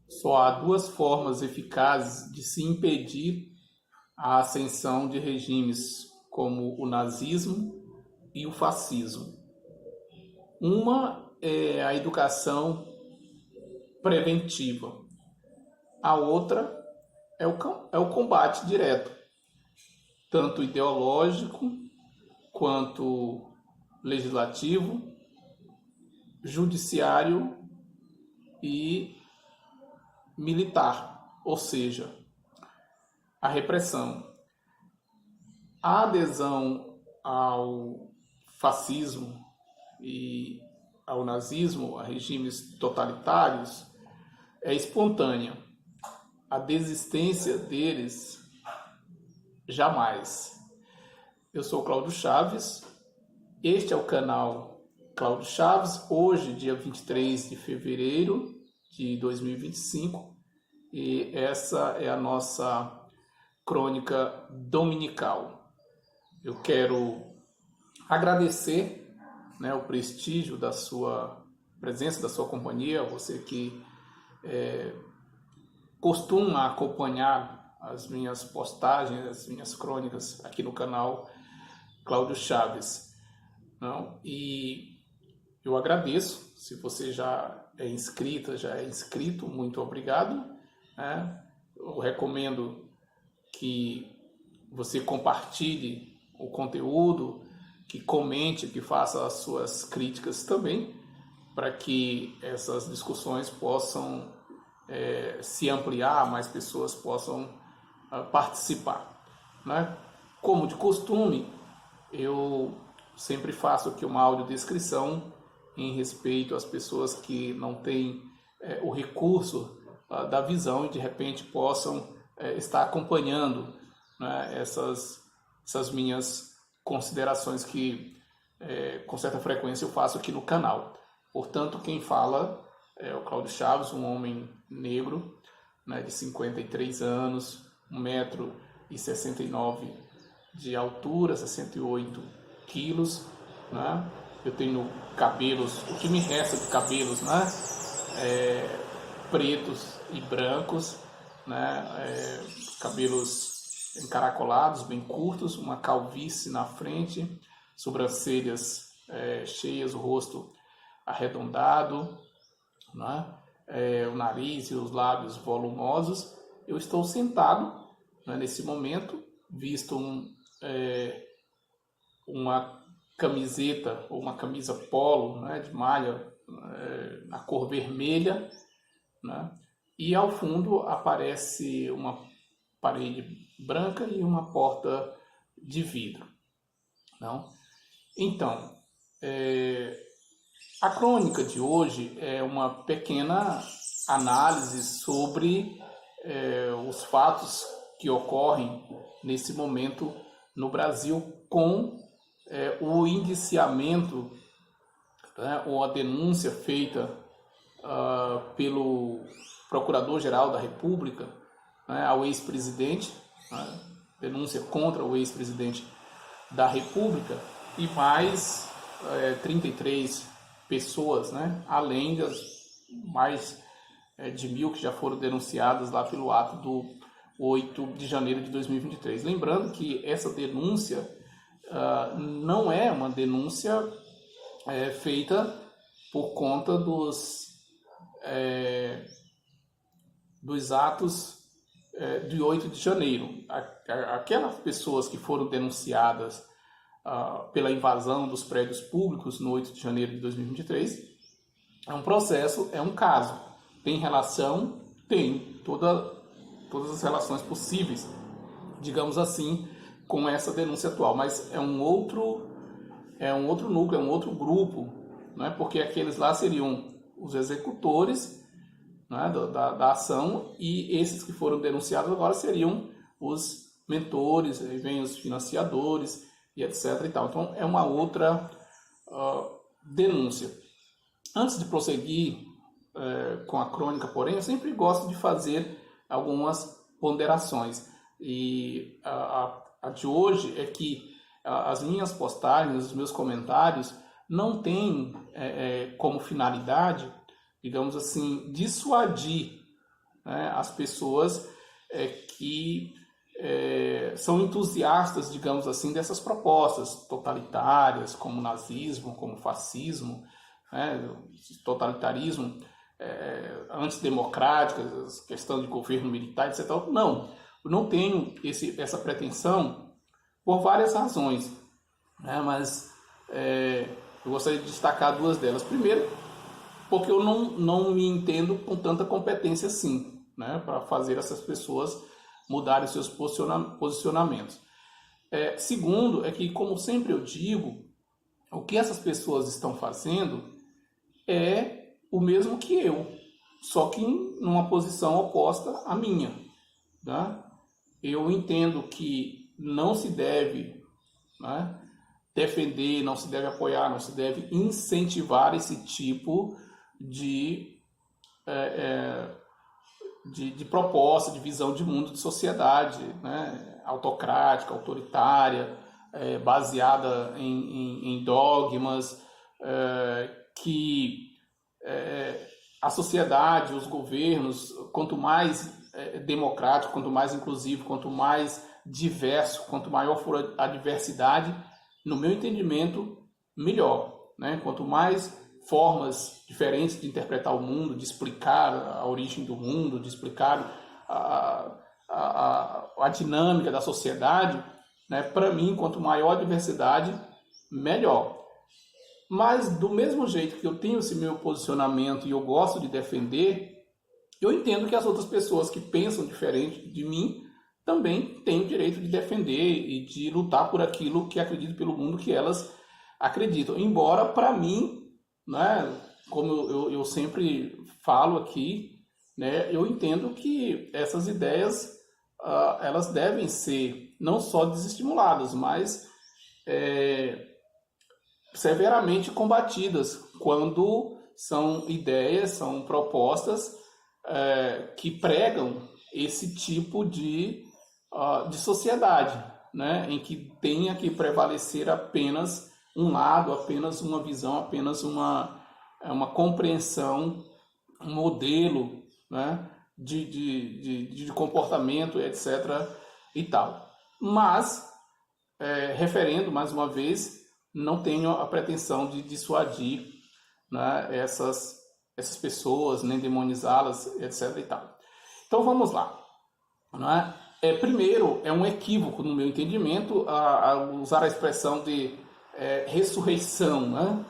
Só há duas formas eficazes de se impedir a ascensão de regimes como o nazismo e o fascismo. Uma é a educação preventiva, a outra é o combate direto, tanto ideológico quanto legislativo, judiciário e militar, ou seja, a repressão. A adesão ao fascismo e ao nazismo, a regimes totalitários, é espontânea. A desistência deles, jamais. Eu sou Cláudio Chaves, este é o canal Cláudio Chaves, hoje, dia 23 de fevereiro de 2025, e essa é a nossa crônica dominical. Eu quero agradecer, o prestígio da sua presença, da sua companhia, você que costuma acompanhar as minhas postagens, as minhas crônicas aqui no canal Cláudio Chaves. E eu agradeço, se você já é inscrita, já é inscrito, muito obrigado. Eu recomendo que você compartilhe o conteúdo, que comente, que faça as suas críticas também, para que essas discussões possam se ampliar, mais pessoas possam participar. Como de costume, eu sempre faço aqui uma audiodescrição em respeito às pessoas que não têm o recurso da visão e de repente possam estar acompanhando essas minhas considerações que com certa frequência eu faço aqui no canal. Portanto, quem fala é o Cláudio Chaves, um homem negro, de 53 anos, 1,69 m de altura, 68 quilos. Eu tenho cabelos, o que me resta de cabelos, pretos e brancos, cabelos encaracolados, bem curtos, uma calvície na frente, sobrancelhas cheias, o rosto arredondado, o nariz e os lábios volumosos. Eu estou sentado, nesse momento, visto uma camiseta ou uma camisa polo, de malha na cor vermelha, e ao fundo aparece uma parede branca e uma porta de vidro. Então, a crônica de hoje é uma pequena análise sobre os fatos que ocorrem nesse momento no Brasil com o indiciamento, ou a denúncia feita pelo Procurador-Geral da República ao ex-presidente, denúncia contra o ex-presidente da República e mais 33 pessoas, além das mais de 1.000 que já foram denunciadas lá pelo ato do 8 de janeiro de 2023. Lembrando que essa denúncia não é uma denúncia feita por conta dos atos de 8 de janeiro. Aquelas pessoas que foram denunciadas pela invasão dos prédios públicos no 8 de janeiro de 2023 é um processo, é um caso. Tem relação? Tem. Todas as relações possíveis, digamos assim, com essa denúncia atual. Mas é um outro núcleo, é um outro grupo, porque aqueles lá seriam os executores da ação, e esses que foram denunciados agora seriam os mentores, aí vem os financiadores e etc. E tal. Então é uma outra denúncia. Antes de prosseguir com a crônica, porém, eu sempre gosto de fazer algumas ponderações. E a de hoje é que as minhas postagens, os meus comentários não têm como finalidade, digamos assim, dissuadir né, as pessoas que são entusiastas, digamos assim, dessas propostas totalitárias, como nazismo, como fascismo, né, totalitarismo, antidemocráticas, questão de governo militar, etc. Não, eu não tenho essa pretensão por várias razões, né, mas eu gostaria de destacar duas delas. Primeiro, porque eu não me entendo com tanta competência assim, né, para fazer essas pessoas mudarem seus posicionamentos. Segundo, é que, como sempre eu digo, o que essas pessoas estão fazendo é o mesmo que eu, só que numa posição oposta à minha. Né? Eu entendo que não se deve, né, defender, não se deve apoiar, não se deve incentivar esse tipo de proposta, de visão de mundo, de sociedade, né, autocrática, autoritária, baseada em dogmas, que a sociedade, os governos, quanto mais democrático, quanto mais inclusivo, quanto mais diverso, quanto maior for a diversidade, no meu entendimento, melhor. Né? Quanto mais formas diferentes de interpretar o mundo, de explicar a origem do mundo, de explicar a dinâmica da sociedade, né? Para mim, quanto maior a diversidade, melhor. Mas, do mesmo jeito que eu tenho esse meu posicionamento e eu gosto de defender, eu entendo que as outras pessoas que pensam diferente de mim também têm o direito de defender e de lutar por aquilo que acreditam, pelo mundo que elas acreditam. Embora, para mim, né, como eu sempre falo aqui, né, eu entendo que essas ideias elas devem ser não só desestimuladas, mas severamente combatidas quando são ideias, são propostas que pregam esse tipo de sociedade, né, em que tenha que prevalecer apenas um lado, apenas uma visão, apenas uma compreensão, um modelo, né, de comportamento, etc. e tal. Mas, referendo mais uma vez, não tenho a pretensão de dissuadir, né, essas pessoas, nem demonizá-las, etc. e tal. Então vamos lá. Né? Primeiro, é um equívoco, no meu entendimento, usar a expressão de ressurreição, né,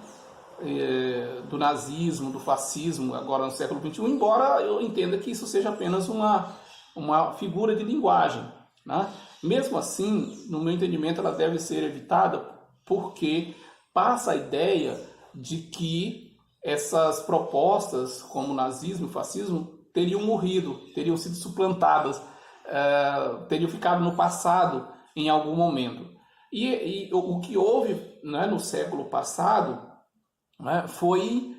do nazismo, do fascismo, agora no século XXI, embora eu entenda que isso seja apenas uma figura de linguagem. Né? Mesmo assim, no meu entendimento, ela deve ser evitada porque passa a ideia de que essas propostas, como nazismo e fascismo, teriam morrido, teriam sido suplantadas, teriam ficado no passado em algum momento. E o que houve, né, no século passado, né, foi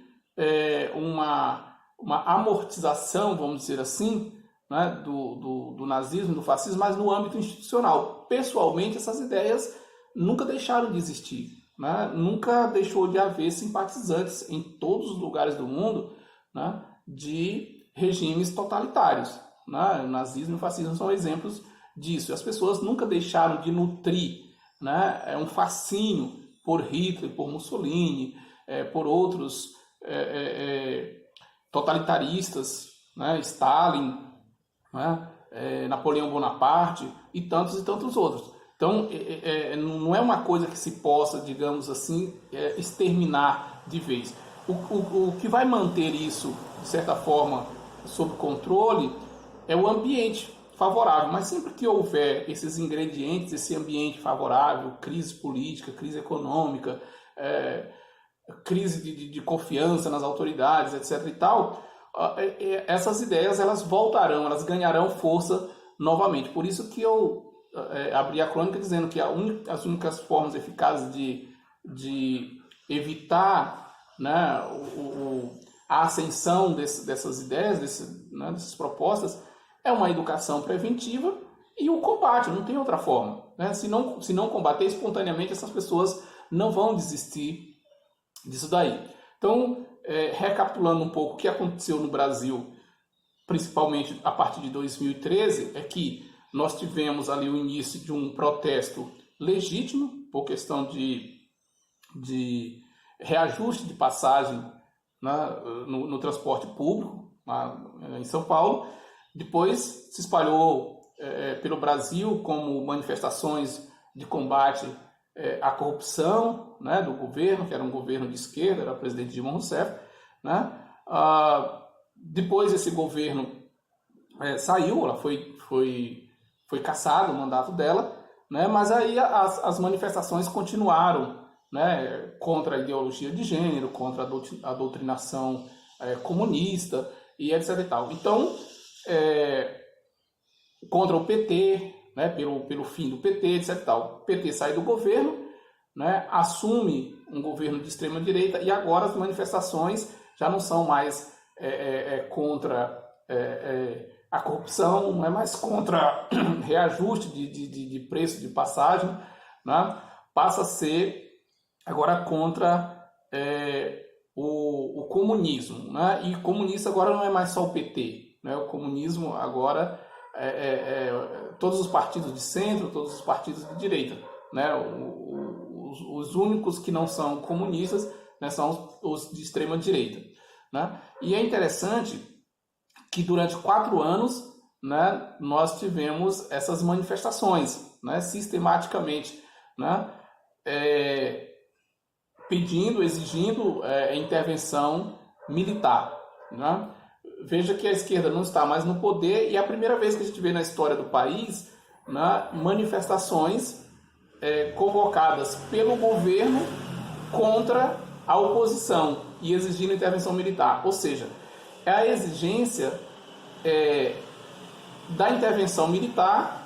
uma amortização, vamos dizer assim, né, do nazismo e do fascismo, mas no âmbito institucional. Pessoalmente, essas ideias nunca deixaram de existir. Né? Nunca deixou de haver simpatizantes em todos os lugares do mundo, né, de regimes totalitários. Né? O nazismo e o fascismo são exemplos disso. E as pessoas nunca deixaram de nutrir, né, um fascínio por Hitler, por Mussolini, por outros totalitaristas, né, Stalin, né, Napoleão Bonaparte e tantos outros. Então, não é uma coisa que se possa, digamos assim, exterminar de vez. O que vai manter isso, de certa forma, sob controle é o ambiente favorável. Mas sempre que houver esses ingredientes, esse ambiente favorável, crise política, crise econômica, crise de confiança nas autoridades, etc. e tal, essas ideias elas voltarão, elas ganharão força novamente. Por isso que eu abri a crônica dizendo que as únicas formas eficazes de evitar, né, a ascensão dessas ideias, dessas propostas, é uma educação preventiva e o combate, não tem outra forma. Né? Se não combater espontaneamente, essas pessoas não vão desistir disso daí. Então, recapitulando um pouco o que aconteceu no Brasil principalmente a partir de 2013, é que nós tivemos ali o início de um protesto legítimo por questão de reajuste de passagem, né, no transporte público em São Paulo. Depois se espalhou pelo Brasil como manifestações de combate à corrupção, né, do governo, que era um governo de esquerda, era o presidente Dilma Rousseff, né? Depois esse governo saiu, ela foi cassado o mandato dela, né? Mas aí as manifestações continuaram, né, contra a ideologia de gênero, contra a doutrinação comunista e etc. e tal. Então, contra o PT, né, pelo fim do PT, etc. e tal. O PT sai do governo, né, assume um governo de extrema direita e agora as manifestações já não são mais contra a corrupção, não é mais contra reajuste de preço de passagem, né, passa a ser agora contra o comunismo, né? E comunista agora não é mais só o PT, né? O comunismo agora todos os partidos de centro, todos os partidos de direita, né? Os únicos que não são comunistas, né, são os de extrema direita, né? E é interessante que durante 4 anos, né, nós tivemos essas manifestações, né, sistematicamente, né, exigindo intervenção militar, né? Veja que a esquerda não está mais no poder e é a primeira vez que a gente vê na história do país, né, manifestações convocadas pelo governo contra a oposição e exigindo intervenção militar. Ou seja, é a exigência da intervenção militar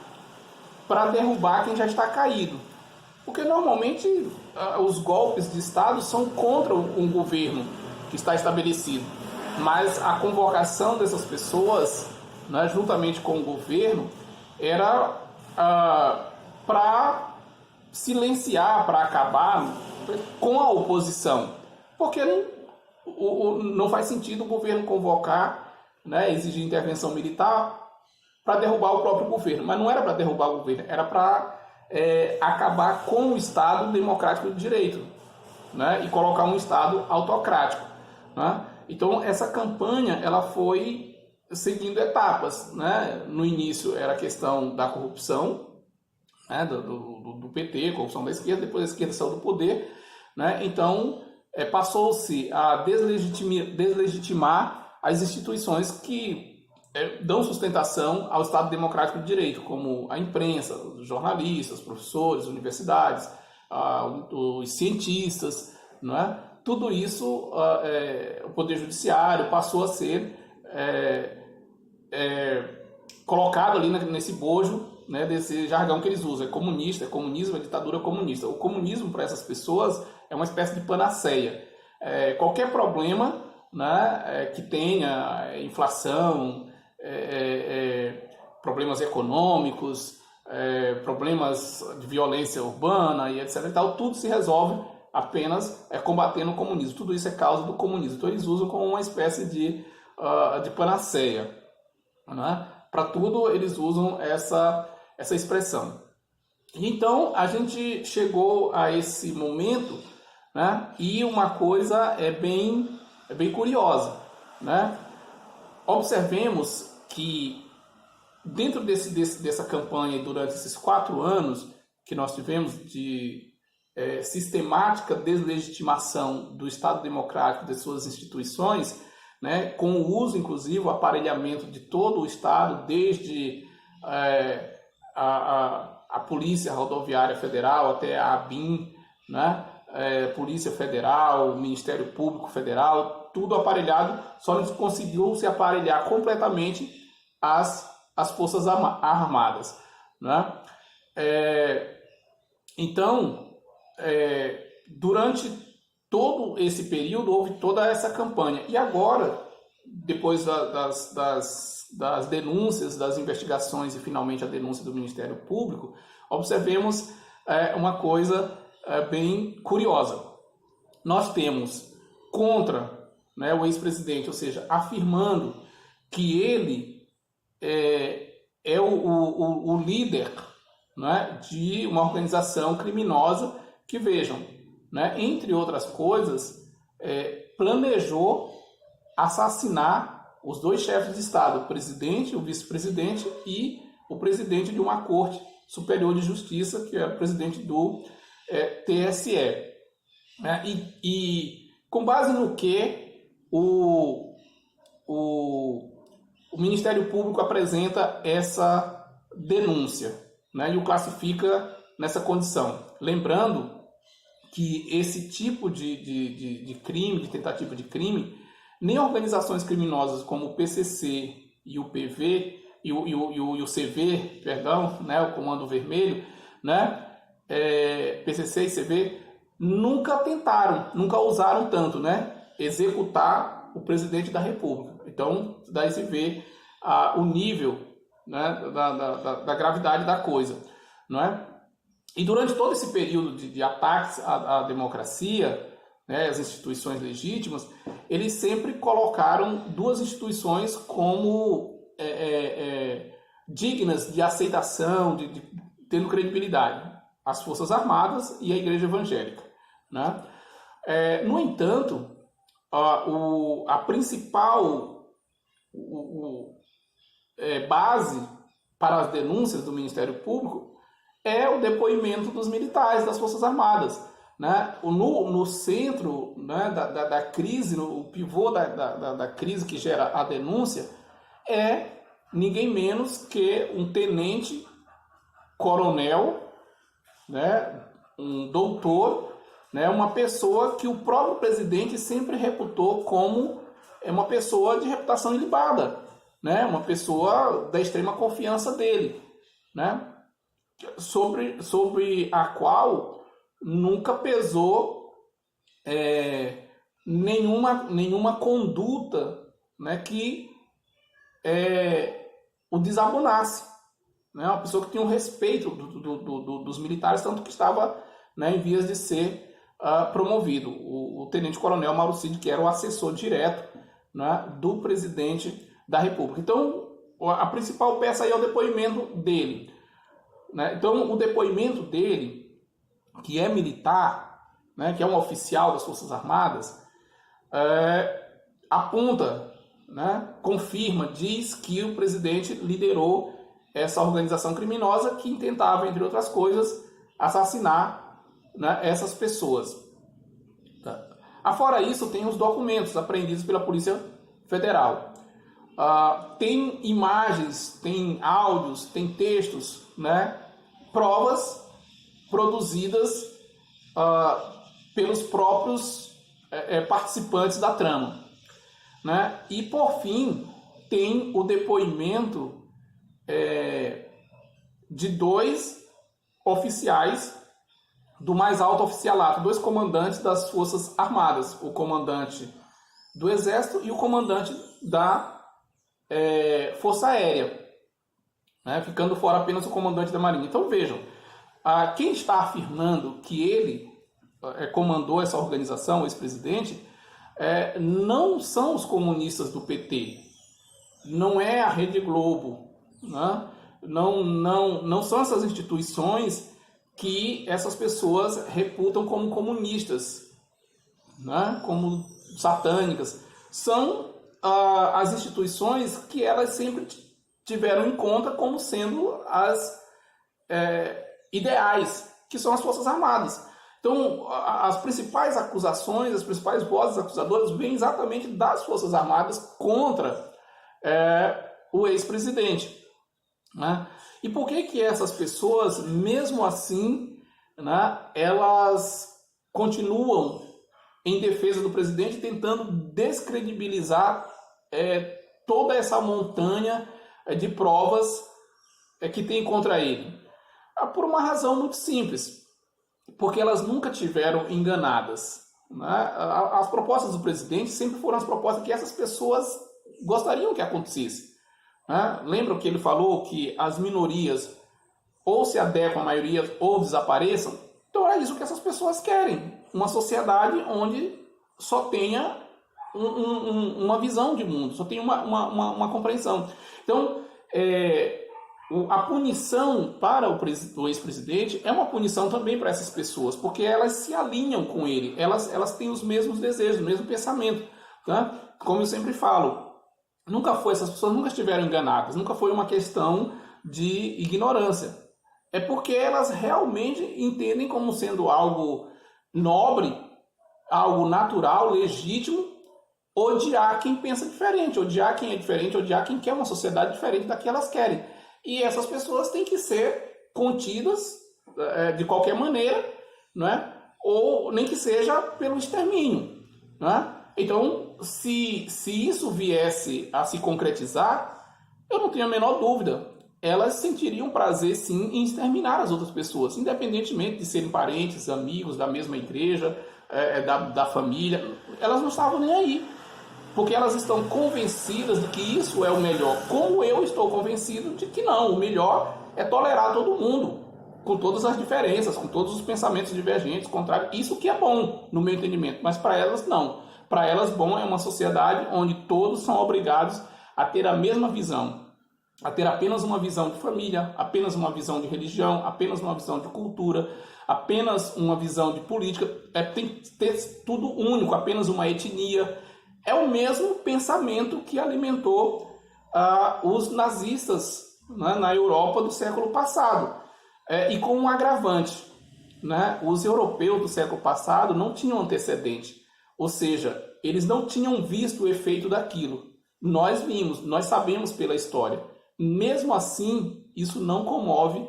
para derrubar quem já está caído. Porque normalmente os golpes de Estado são contra um governo que está estabelecido. Mas a convocação dessas pessoas, né, juntamente com o governo, era para silenciar, para acabar com a oposição. Porque não faz sentido o governo convocar, né, exigir intervenção militar para derrubar o próprio governo. Mas não era para derrubar o governo, era para acabar com o Estado democrático de direito, né, e colocar um Estado autocrático, né? Então essa campanha ela foi seguindo etapas, né? No início era a questão da corrupção, né, do PT, corrupção da esquerda, depois a esquerda saiu do poder, né? Então passou-se a deslegitimar as instituições que dão sustentação ao Estado democrático de direito, como a imprensa, os jornalistas, os professores, as universidades, os cientistas, não é? Tudo isso, o Poder Judiciário passou a ser colocado ali nesse bojo, né, desse jargão que eles usam, é comunismo, é ditadura comunista. O comunismo para essas pessoas é uma espécie de panaceia. Qualquer problema, né, que tenha inflação, problemas econômicos, problemas de violência urbana e etc. e tal, tudo se resolve apenas combatendo o comunismo. Tudo isso é causa do comunismo. Então eles usam como uma espécie de panaceia, né? Para tudo eles usam essa expressão. E então a gente chegou a esse momento, né? E uma coisa é bem curiosa, né? Observemos que dentro dessa campanha, durante esses 4 anos que nós tivemos de sistemática deslegitimação do Estado democrático de suas instituições, né, com o uso, inclusive, o aparelhamento de todo o Estado, desde a Polícia Rodoviária Federal até a ABIN, né, Polícia Federal, Ministério Público Federal, tudo aparelhado, só não conseguiu se aparelhar completamente as Forças Armadas, né? Então, durante todo esse período houve toda essa campanha. E agora, depois das denúncias, das investigações e finalmente a denúncia do Ministério Público, observemos uma coisa bem curiosa. Nós temos contra, né, o ex-presidente, ou seja, afirmando que ele é o líder, né, de uma organização criminosa que, vejam, né, entre outras coisas, planejou assassinar os dois chefes de Estado, o presidente, o vice-presidente e o presidente de uma Corte Superior de Justiça, que é o presidente do TSE. Né? E com base no que o Ministério Público apresenta essa denúncia, né? E o classifica nessa condição. Lembrando que esse tipo de crime, de tentativa de crime, nem organizações criminosas como o PCC e o PV e o CV, perdão, né, o Comando Vermelho, né, PCC e CV, nunca tentaram, nunca ousaram tanto, né, executar o presidente da República. Então, daí se vê o nível, né, da gravidade da coisa, não é? E durante todo esse período de ataques à democracia, né, às instituições legítimas, eles sempre colocaram duas instituições como dignas de aceitação, tendo credibilidade: as Forças Armadas e a Igreja Evangélica. Né? No entanto, a principal base para as denúncias do Ministério Público é o depoimento dos militares das Forças Armadas. Né? No centro, né, da crise, no pivô da crise que gera a denúncia, é ninguém menos que um tenente-coronel, né, um doutor, né, uma pessoa que o próprio presidente sempre reputou como uma pessoa de reputação ilibada, né, uma pessoa da extrema confiança dele, né, sobre a qual nunca pesou nenhuma conduta, né, que o desabonasse. Né, uma pessoa que tinha um respeito dos militares, tanto que estava, né, em vias de ser promovido. O tenente-coronel Mauro Cid, que era o assessor direto, né, do presidente da República. Então, a principal peça aí é o depoimento dele. Né? Então, o depoimento dele, que é militar, né, que é um oficial das Forças Armadas, aponta, né, confirma, diz que o presidente liderou essa organização criminosa que intentava, entre outras coisas, assassinar, né, essas pessoas. Afora isso, tem os documentos apreendidos pela Polícia Federal. Tem imagens, tem áudios, tem textos, né, provas produzidas pelos próprios participantes da trama. Né? E, por fim, tem o depoimento de dois oficiais do mais alto oficialato, dois comandantes das Forças Armadas, o comandante do Exército e o comandante da Força Aérea, né? Ficando fora apenas o comandante da Marinha. Então, vejam, quem está afirmando que ele comandou essa organização, esse presidente, não são os comunistas do PT, não é a Rede Globo, né? não são essas instituições que essas pessoas reputam como comunistas, né? Como satânicas. São as instituições que elas sempre tiveram em conta como sendo as ideais, que são as Forças Armadas. Então, as principais acusações, as principais vozes acusadoras vêm exatamente das Forças Armadas contra o ex-presidente. Né? E por que essas pessoas, mesmo assim, né, elas continuam em defesa do presidente, tentando descredibilizar toda essa montanha de provas que tem contra ele? Por uma razão muito simples, porque elas nunca tiveram enganadas. Né? As propostas do presidente sempre foram as propostas que essas pessoas gostariam que acontecesse. Né? Lembram que ele falou que as minorias ou se adequam à maioria ou desapareçam? Então é isso que essas pessoas querem. Uma sociedade onde só tenha uma visão de mundo, só tem uma compreensão. Então, a punição para o ex-presidente é uma punição também para essas pessoas, porque elas se alinham com ele, elas têm os mesmos desejos, o mesmo pensamento. Tá? Como eu sempre falo, essas pessoas nunca estiveram enganadas, nunca foi uma questão de ignorância. É porque elas realmente entendem como sendo algo nobre, algo natural, legítimo, odiar quem pensa diferente, odiar quem é diferente, odiar quem quer uma sociedade diferente da que elas querem. E essas pessoas têm que ser contidas de qualquer maneira, né? Ou nem que seja pelo extermínio. Né? Então, se isso viesse a se concretizar, eu não tenho a menor dúvida. Elas sentiriam prazer, sim, em exterminar as outras pessoas, independentemente de serem parentes, amigos da mesma igreja, da família. Elas não estavam nem aí, porque elas estão convencidas de que isso é o melhor, como eu estou convencido de que não, o melhor é tolerar todo mundo, com todas as diferenças, com todos os pensamentos divergentes, contrários. Isso que é bom, no meu entendimento, mas para elas não. Para elas, bom é uma sociedade onde todos são obrigados a ter a mesma visão, a ter apenas uma visão de família, apenas uma visão de religião, apenas uma visão de cultura, apenas uma visão de política, tem que ter tudo único, apenas uma etnia. É o mesmo pensamento que alimentou os nazistas, né, na Europa do século passado. E com um agravante, né, os europeus do século passado não tinham antecedente, ou seja, eles não tinham visto o efeito daquilo. Nós vimos, nós sabemos pela história. Mesmo assim, isso não comove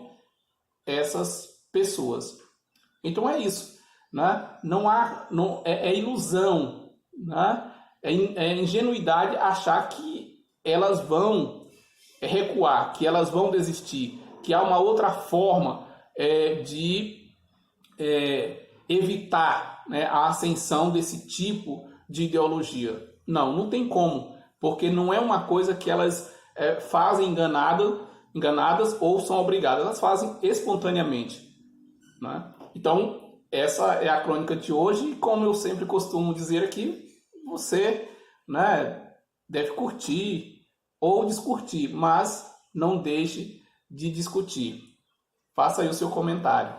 essas pessoas. Então é isso, né? É ilusão, né? É ingenuidade achar que elas vão recuar, que elas vão desistir, que há uma outra forma de evitar, né, a ascensão desse tipo de ideologia. Não tem como, porque não é uma coisa que elas fazem enganadas ou são obrigadas, elas fazem espontaneamente. Né? Então, essa é a crônica de hoje, e como eu sempre costumo dizer aqui, você, né, deve curtir ou descurtir, mas não deixe de discutir. Faça aí o seu comentário.